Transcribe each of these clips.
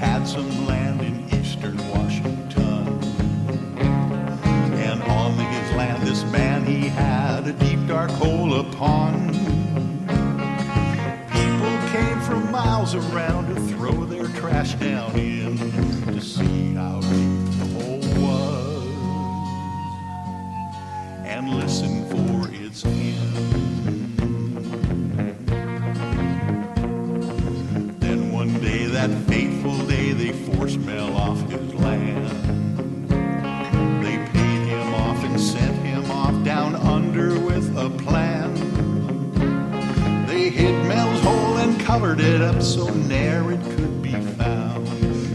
had some land in eastern Washington. And on his land this man he had a deep dark hole upon. People came from miles around to throw their trash down in to see how deep the hole was and listen for its end. Then one day, that fateful day, they forced Mel off his land. They paid him off and sent him off down under with a plan. They hid Mel's hole and covered it up so ne'er it could be found,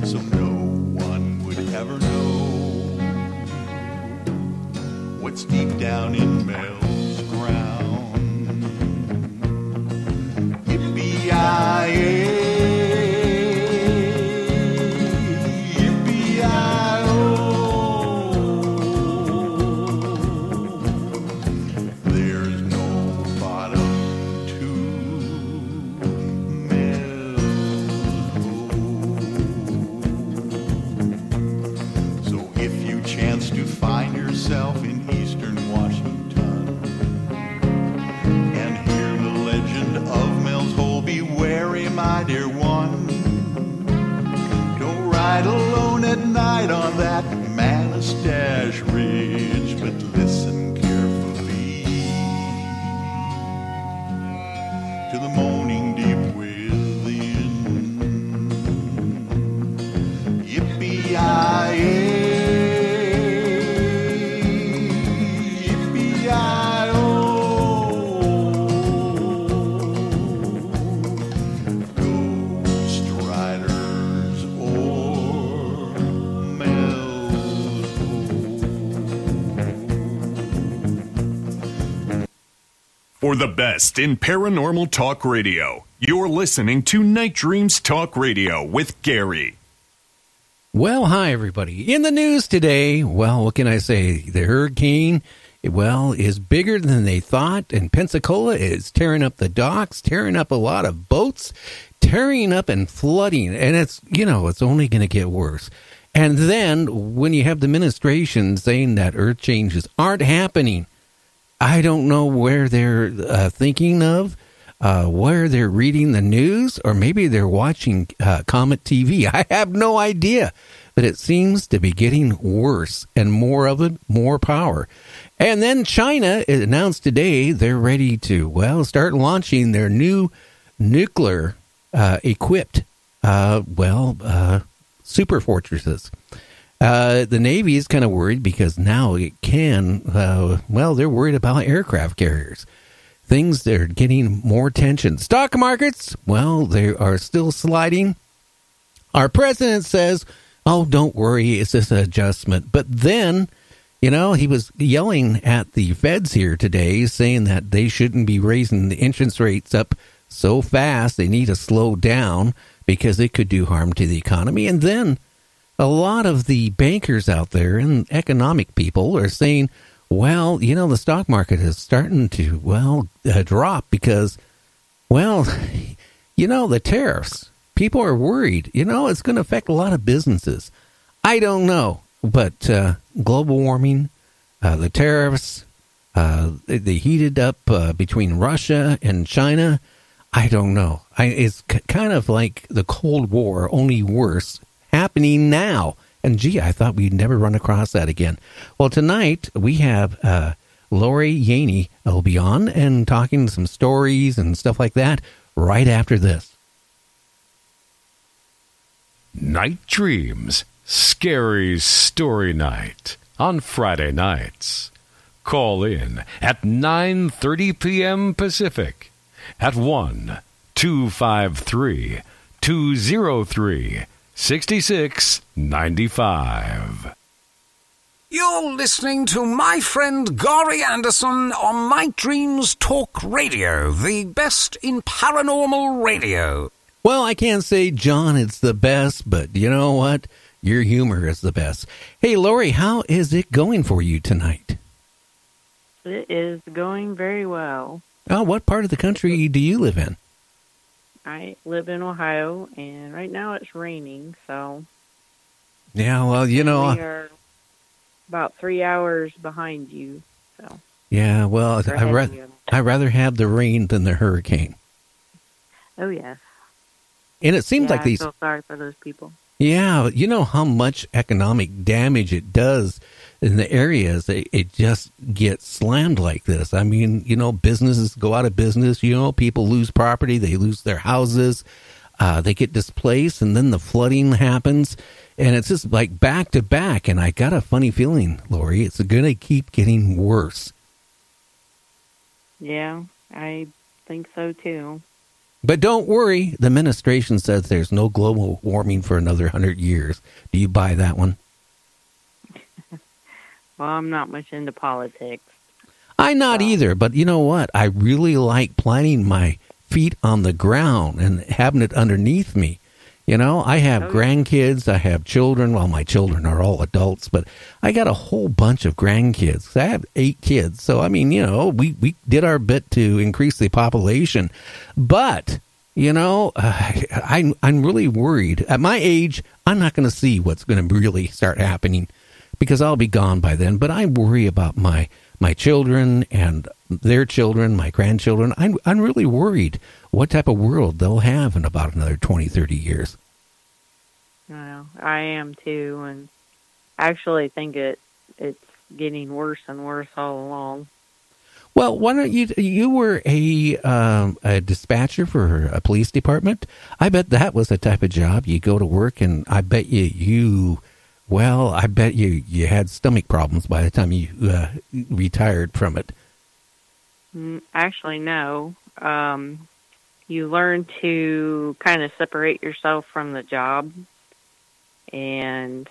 so no one would ever know what's deep down in Mel's ground. Yippee-yi-yi. In eastern Washington and hear the legend of Mel's Hole, be wary, my dear one. Don't ride alone at night on that Manastash Ridge, but listen carefully to the moaning deep within. Yippee-yi-yi. For the best in paranormal talk radio, you're listening to Night Dreams Talk Radio with Gary. Well, hi, everybody. In the news today, well, what can I say? The hurricane, well, is bigger than they thought, and Pensacola is tearing up the docks, tearing up a lot of boats, tearing up and flooding, and it's, it's only going to get worse. And then when you have the administration saying that earth changes aren't happening, I don't know where they're thinking of, where they're reading the news, or maybe they're watching Comet TV. I have no idea, but it seems to be getting worse, and more of it, more power. And then China announced today they're ready to, start launching their new nuclear equipped, super fortresses. The Navy is kind of worried because now it can, they're worried about aircraft carriers. Things that are getting more attention. Stock markets, they are still sliding. Our president says, oh, don't worry, it's just an adjustment. But then, he was yelling at the feds here today, saying that they shouldn't be raising the interest rates up so fast. They need to slow down because it could do harm to the economy. And then a lot of the bankers out there and economic people are saying, the stock market is starting to, drop because, the tariffs. People are worried. It's going to affect a lot of businesses. I don't know, but global warming, the tariffs, they heated up between Russia and China. I don't know. It's kind of like the Cold War, only worse, happening now. And gee, I thought we'd never run across that again. Well, tonight we have Lori Yaney will be on and talking some stories and stuff like that right after this. Night Dreams, Scary Story Night on Friday nights. Call in at 9:30 p.m. Pacific at 1-253-203-6695. You're listening to my friend Gary Anderson on Night Dreams Talk Radio, the best in paranormal radio. Well, I can't say, John, it's the best, but you know what? Your humor is the best. Hey, Lori, how is it going for you tonight? It is going very well. Oh, what part of the country do you live in? I live in Ohio, and right now it's raining, so... Yeah, well, we are about 3 hours behind you, so... Yeah, well, I'd rather have the rain than the hurricane. Oh, yes. And it seems like I these... feel sorry for those people. Yeah, you know how much economic damage it does in the areas. It just gets slammed like this. I mean, businesses go out of business. People lose property. They lose their houses. They get displaced, and then the flooding happens. And it's just like back to back. And I got a funny feeling, Lori, it's going to keep getting worse. Yeah, I think so, too. But don't worry, the administration says there's no global warming for another 100 years. Do you buy that one? Well, I'm not much into politics. I'm not either, but you know what? I really like planting my feet on the ground and having it underneath me. I have grandkids, I have children. Well, my children are all adults, but I got a whole bunch of grandkids. I have 8 kids. So, I mean, we did our bit to increase the population. But, I'm really worried. At my age, I'm not going to see what's going to really start happening because I'll be gone by then. But I worry about my children and their children, my grandchildren. I'm really worried what type of world they'll have in about another 20, 30 years. Well, I am too, and I actually think it's getting worse and worse all along. Well, why don't you were a dispatcher for a police department? I bet that was the type of job you go to work, and I bet you had stomach problems by the time you retired from it. Actually, no. You learn to kind of separate yourself from the job. And,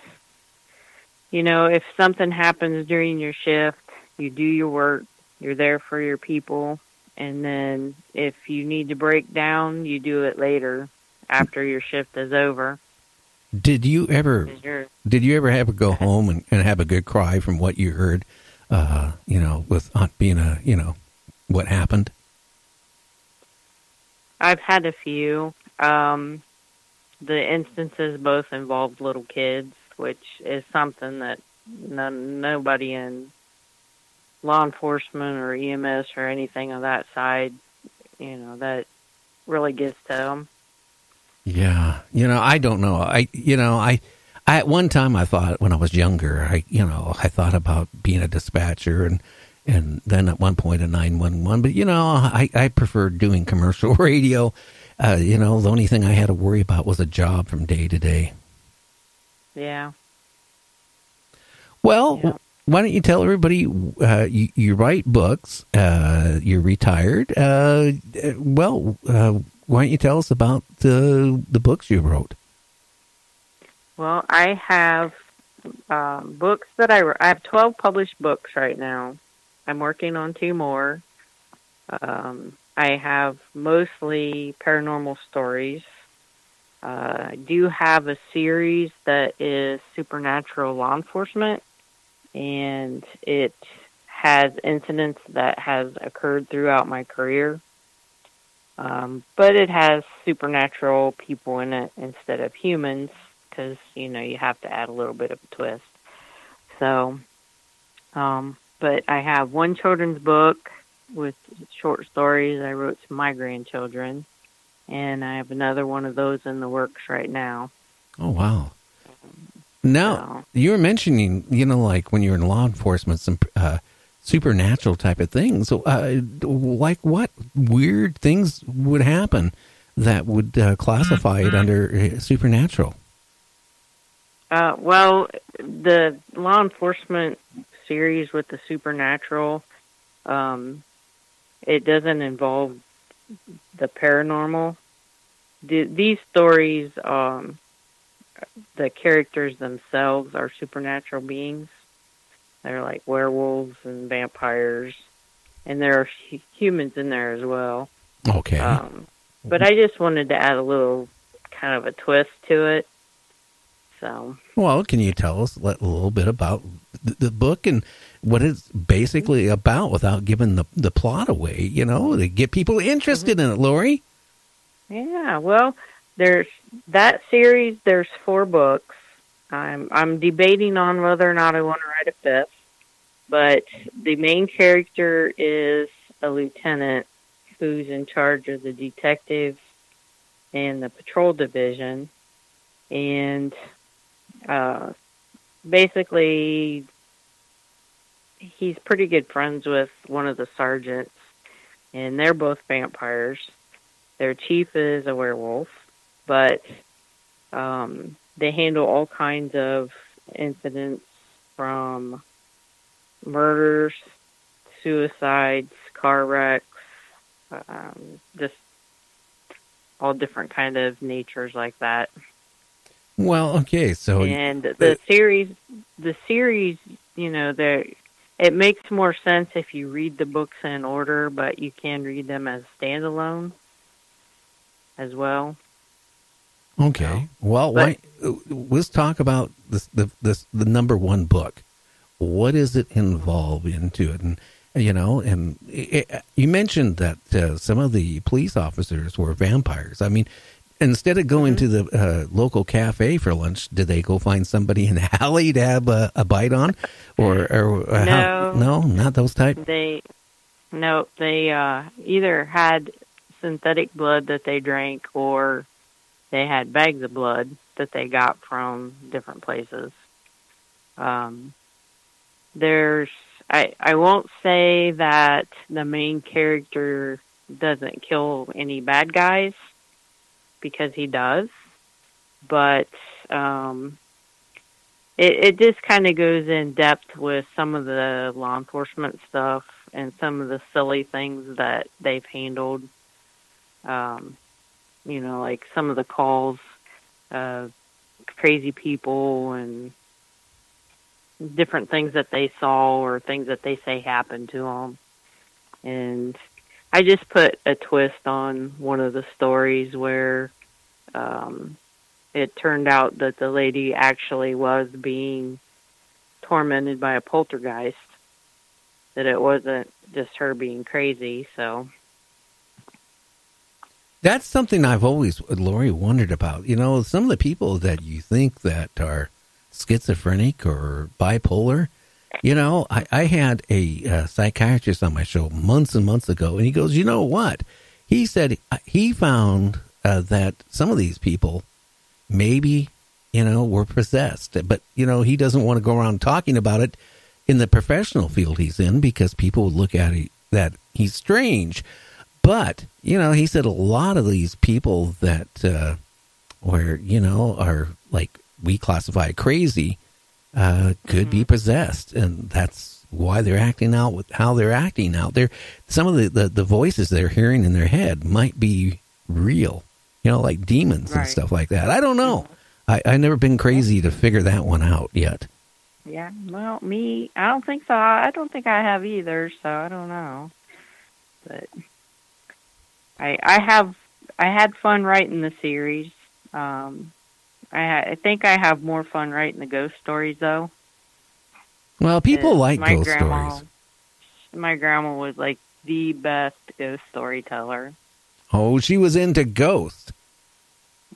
if something happens during your shift, you do your work, you're there for your people. And then if you need to break down, you do it later after your shift is over. Did you ever have to go home and have a good cry from what you heard, with Aunt Bina, what happened? I've had a few. The instances both involved little kids, which is something that nobody in law enforcement or EMS or anything of that side, that really gets to them. Yeah. I don't know. I at one time I thought when I was younger, I thought about being a dispatcher and then at one point a 911. But, I preferred doing commercial radio. The only thing I had to worry about was a job from day to day. Yeah. Well, why don't you tell everybody you write books, you're retired. Why don't you tell us about the books you wrote? Well, I have books that I have 12 published books right now. I'm working on 2 more. I have mostly paranormal stories. I do have a series that is supernatural law enforcement, and it has incidents that has occurred throughout my career. But it has supernatural people in it instead of humans because, you have to add a little bit of a twist. So, but I have one children's book with short stories I wrote to my grandchildren, and I have another one of those in the works right now. Oh, wow. Now, you were mentioning, like when you're in law enforcement, some supernatural type of things. Like what weird things would happen that would classify it under supernatural? Well, the law enforcement series with the supernatural, it doesn't involve the paranormal. These stories, the characters themselves are supernatural beings. They're like werewolves and vampires, and there are humans in there as well. Okay. But I just wanted to add a little kind of a twist to it. So. Well, can you tell us a little bit about the book and what it's basically about without giving the plot away, to get people interested in it, Lori? Yeah, well, there's that series. There's 4 books. I'm debating on whether or not I want to write a 5th, but the main character is a lieutenant who's in charge of the detectives and the patrol division, and basically he's pretty good friends with one of the sergeants, and they're both vampires. Their chief is a werewolf, but they handle all kinds of incidents from murders, suicides, car wrecks, just all different kind of natures like that. Well, okay, so And the series, it makes more sense if you read the books in order, but you can read them as standalone as well. okay. Well, let's talk about the number 1 book. What does it involve into it? And you mentioned that some of the police officers were vampires. I mean, instead of going to the local cafe for lunch, did they go find somebody in the alley to have a bite on, or no, not those type? They either had synthetic blood that they drank, or they had bags of blood that they got from different places. I won't say that the main character doesn't kill any bad guys, because he does, but it just kind of goes in depth with some of the law enforcement stuff and some of the silly things that they've handled. Like some of the calls, crazy people and different things that they saw or things that they say happened to them. And I just put a twist on one of the stories where it turned out that the lady actually was being tormented by a poltergeist, that it wasn't just her being crazy. So that's something I've always, Lori, wondered about. Some of the people that you think that are schizophrenic or bipolar, I had a psychiatrist on my show months and months ago, and he goes, you know what? He said he found that some of these people maybe, were possessed. But, he doesn't want to go around talking about it in the professional field he's in, because people would look at it that he's strange. But, he said a lot of these people that are like we classify crazy could be possessed. And that's why they're acting out with how they're acting out. Some of the voices they're hearing in their head might be real, like demons and stuff like that. I don't know. I've never been crazy to figure that one out yet. Yeah, well, I don't think so. I don't think I have either, so I don't know. But I had fun writing the series. I think I have more fun writing the ghost stories, though. Well, people like ghost stories. My grandma was like the best ghost storyteller. Oh, she was into ghosts.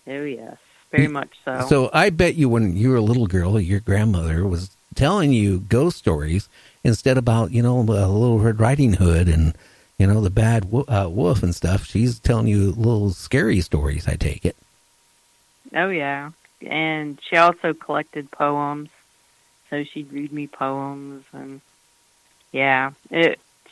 Oh, yes. Very much so. So I bet you when you were a little girl, your grandmother was telling you ghost stories instead about, a Little Red Riding Hood and, the bad wolf and stuff. She's telling you little scary stories, I take it. Oh, yeah. And she also collected poems. So she'd read me poems. And, yeah,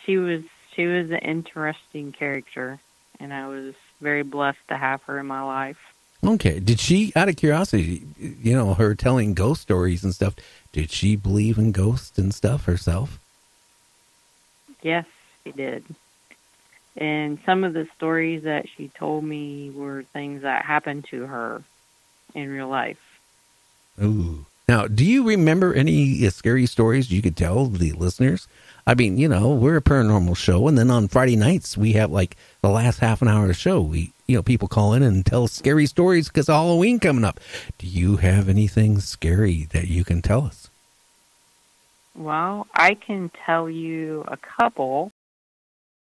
she was an interesting character. And I was very blessed to have her in my life. Okay. Did she, out of curiosity, her telling ghost stories and stuff, did she believe in ghosts and stuff herself? Yes, she did. And some of the stories that she told me were things that happened to her in real life. Ooh. Now, do you remember any scary stories you could tell the listeners? I mean, we're a paranormal show, and then on Friday nights, we have like the last half an hour of the show. We, people call in and tell scary stories because of Halloween coming up. Do you have anything scary that you can tell us? Well, I can tell you a couple.